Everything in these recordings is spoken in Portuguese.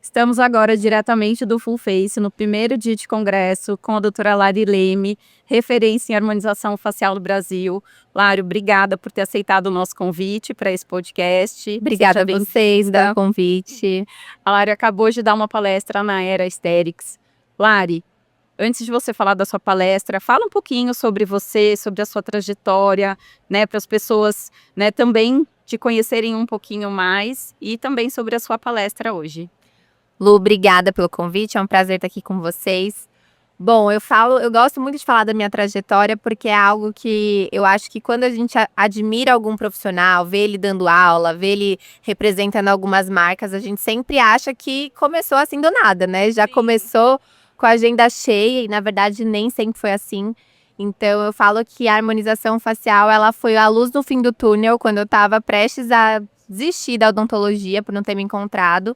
Estamos agora diretamente do Full Face, no primeiro dia de congresso, com a doutora Lari Leme, referência em harmonização facial no Brasil. Lari, obrigada por ter aceitado o nosso convite para esse podcast. Obrigada a vocês pelo convite. A Lari acabou de dar uma palestra na Era Aesthetics. Lari, antes de você falar da sua palestra, fala um pouquinho sobre você, sobre a sua trajetória, né, para as pessoas, né, também te conhecerem um pouquinho mais e também sobre a sua palestra hoje. Lu, obrigada pelo convite, é um prazer estar aqui com vocês. Bom, eu gosto muito de falar da minha trajetória porque é algo que eu acho que quando a gente admira algum profissional, vê ele dando aula, vê ele representando algumas marcas, a gente sempre acha que começou assim do nada, né? Já começou com a agenda cheia e na verdade nem sempre foi assim. Então eu falo que a harmonização facial, ela foi a luz no fim do túnel quando eu estava prestes a desistir da odontologia por não ter me encontrado.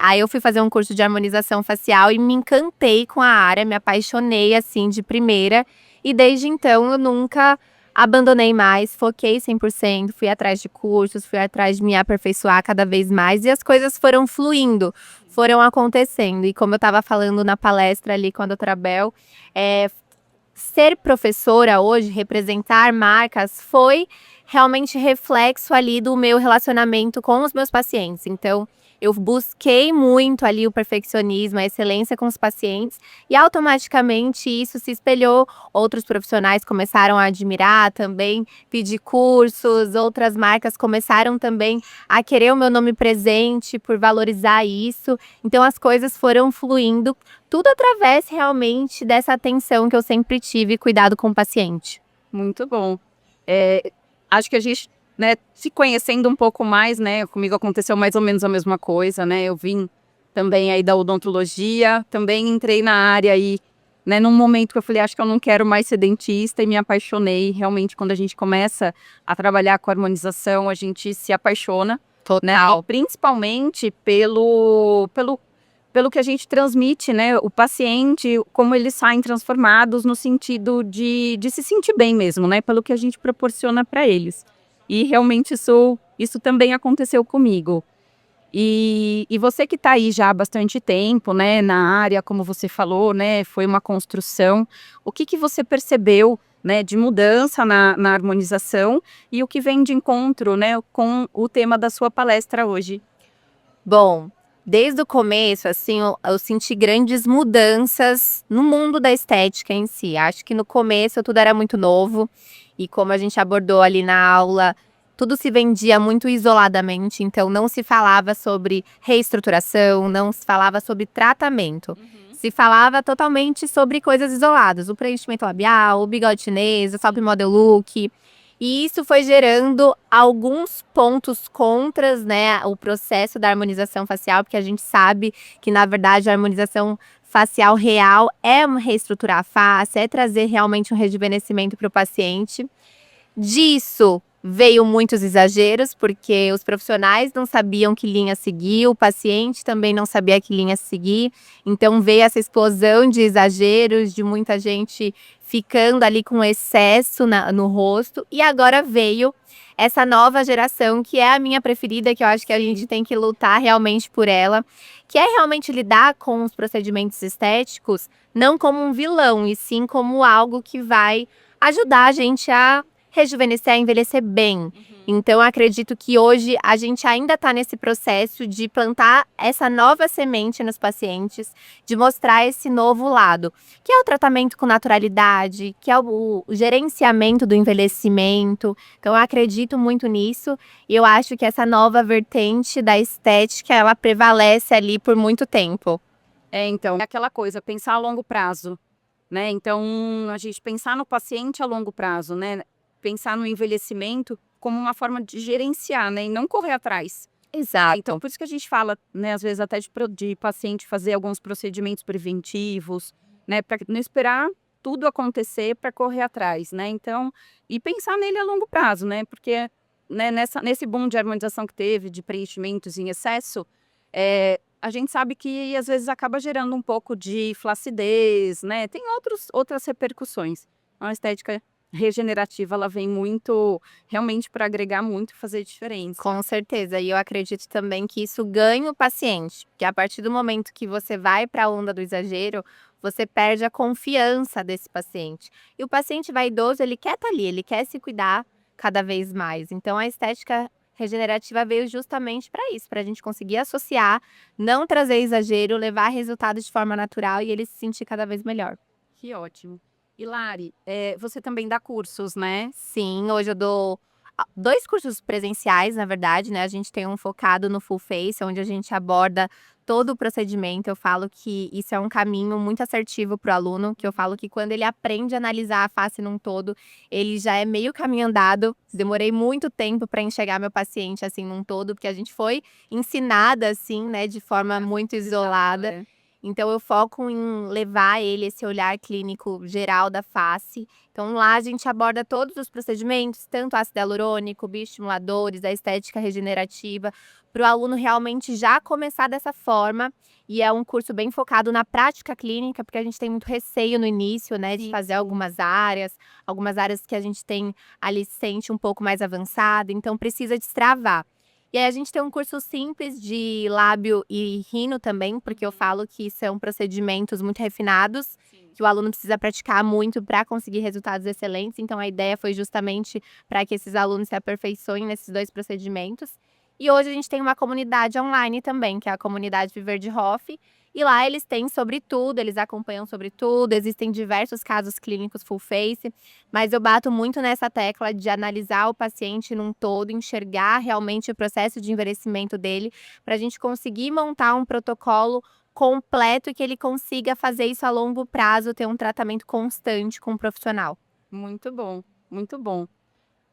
Aí eu fui fazer um curso de harmonização facial e me encantei com a área, me apaixonei assim de primeira. E desde então eu nunca abandonei mais, foquei 100%, fui atrás de cursos, fui atrás de me aperfeiçoar cada vez mais. E as coisas foram fluindo, foram acontecendo. E como eu estava falando na palestra ali com a doutora Bel, ser professora hoje, representar marcas, foi realmente reflexo ali do meu relacionamento com os meus pacientes. Então, eu busquei muito ali o perfeccionismo, a excelência com os pacientes e automaticamente isso se espelhou. Outros profissionais começaram a admirar também, pedir cursos, outras marcas começaram também a querer o meu nome presente por valorizar isso. Então, as coisas foram fluindo, tudo através realmente dessa atenção que eu sempre tive, cuidado com o paciente. Muito bom. Acho que a gente, né, se conhecendo um pouco mais, né, comigo aconteceu mais ou menos a mesma coisa, né, eu vim também aí da odontologia, também entrei na área aí, né, num momento que eu falei, acho que eu não quero mais ser dentista e me apaixonei, realmente, quando a gente começa a trabalhar com harmonização, a gente se apaixona, né, principalmente pelo que a gente transmite, né, o paciente, como eles saem transformados no sentido de se sentir bem mesmo, né, pelo que a gente proporciona para eles. E realmente isso também aconteceu comigo. E você que está aí já há bastante tempo, né, na área, como você falou, né, foi uma construção. O que você percebeu, né, de mudança na harmonização e o que vem de encontro, né, com o tema da sua palestra hoje? Bom, desde o começo, assim, eu senti grandes mudanças no mundo da estética em si. Acho que no começo tudo era muito novo e como a gente abordou ali na aula, tudo se vendia muito isoladamente, então não se falava sobre reestruturação, não se falava sobre tratamento. Se falava totalmente sobre coisas isoladas, o preenchimento labial, o bigode chinês, o top model look. E isso foi gerando alguns pontos contras, né, o processo da harmonização facial, porque a gente sabe que, na verdade, a harmonização facial real é reestruturar a face, é trazer realmente um rejuvenescimento para o paciente. Disso veio muitos exageros, porque os profissionais não sabiam que linha seguir, o paciente também não sabia que linha seguir. Então veio essa explosão de exageros, de muita gente ficando ali com excesso no rosto. E agora veio essa nova geração, que é a minha preferida, que eu acho que a gente tem que lutar realmente por ela, que é realmente lidar com os procedimentos estéticos não como um vilão, e sim como algo que vai ajudar a gente a rejuvenescer, a envelhecer bem. Então, eu acredito que hoje a gente ainda está nesse processo de plantar essa nova semente nos pacientes, de mostrar esse novo lado, que é o tratamento com naturalidade, que é o gerenciamento do envelhecimento. Então, eu acredito muito nisso e eu acho que essa nova vertente da estética, ela prevalece ali por muito tempo. Então, é aquela coisa, pensar a longo prazo, né? Então, a gente pensar no paciente a longo prazo, né? Pensar no envelhecimento como uma forma de gerenciar, né? E não correr atrás. Exato. Então, por isso que a gente fala, né? Às vezes até de paciente fazer alguns procedimentos preventivos, né? Para não esperar tudo acontecer para correr atrás, né? Então, e pensar nele a longo prazo, né? Porque, né, nesse boom de harmonização que teve, de preenchimentos em excesso, a gente sabe que às vezes acaba gerando um pouco de flacidez, né? Tem outras repercussões. A estética regenerativa, ela vem muito, realmente para agregar muito e fazer diferença. Com certeza, e eu acredito também que isso ganha o paciente, porque a partir do momento que você vai para a onda do exagero, você perde a confiança desse paciente. E o paciente vaidoso, ele quer estar ali, ele quer se cuidar cada vez mais. Então a estética regenerativa veio justamente para isso, para a gente conseguir associar, não trazer exagero, levar resultados de forma natural e ele se sentir cada vez melhor. Que ótimo. E Lari, você também dá cursos, né? Sim, hoje eu dou 2 cursos presenciais, na verdade, né, a gente tem um focado no full face, onde a gente aborda todo o procedimento, eu falo que isso é um caminho muito assertivo para o aluno, que eu falo que quando ele aprende a analisar a face num todo, ele já é meio caminho andado. Demorei muito tempo para enxergar meu paciente, assim, num todo, porque a gente foi ensinada, assim, né, de forma muito isolada. Então eu foco em levar ele esse olhar clínico geral da face. Então lá a gente aborda todos os procedimentos, tanto ácido hialurônico, bioestimuladores, a estética regenerativa, para o aluno realmente já começar dessa forma. E é um curso bem focado na prática clínica, porque a gente tem muito receio no início, né, de fazer algumas áreas que a gente tem ali se sente um pouco mais avançada, então precisa destravar. E aí a gente tem um curso simples de lábio e rino também, porque eu falo que são procedimentos muito refinados, que o aluno precisa praticar muito para conseguir resultados excelentes. Então a ideia foi justamente para que esses alunos se aperfeiçoem nesses 2 procedimentos. E hoje a gente tem uma comunidade online também, que é a comunidade Viver de Hoff, e lá eles têm sobre tudo, eles acompanham sobre tudo, existem diversos casos clínicos full face, mas eu bato muito nessa tecla de analisar o paciente num todo, enxergar realmente o processo de envelhecimento dele, para a gente conseguir montar um protocolo completo e que ele consiga fazer isso a longo prazo, ter um tratamento constante com o profissional. Muito bom, muito bom.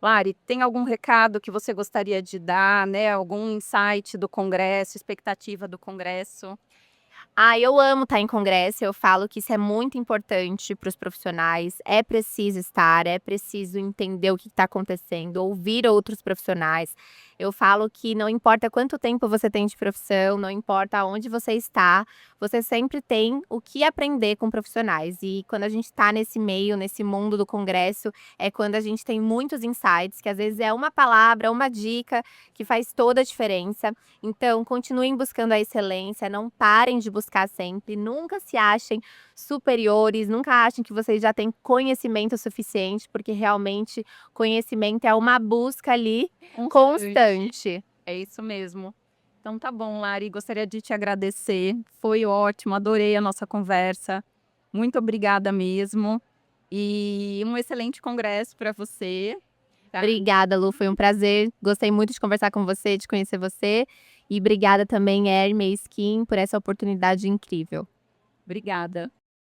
Lari, tem algum recado que você gostaria de dar, né? Algum insight do congresso, expectativa do congresso? Eu amo estar em congresso, eu falo que isso é muito importante para os profissionais, é preciso estar, é preciso entender o que está acontecendo, ouvir outros profissionais. Eu falo que não importa quanto tempo você tem de profissão, não importa onde você está, você sempre tem o que aprender com profissionais. E quando a gente está nesse meio, nesse mundo do congresso, é quando a gente tem muitos insights, que às vezes é uma palavra, uma dica que faz toda a diferença. Então, continuem buscando a excelência, não parem de buscar sempre, nunca se achem superiores, nunca achem que vocês já têm conhecimento suficiente, porque realmente conhecimento é uma busca ali constante. É isso mesmo. Então tá bom, Lari, gostaria de te agradecer. Foi ótimo, adorei a nossa conversa. Muito obrigada mesmo. E um excelente congresso para você. Tá? Obrigada, Lu, foi um prazer. Gostei muito de conversar com você, de conhecer você. E obrigada também, Hermes Skin, por essa oportunidade incrível. Obrigada.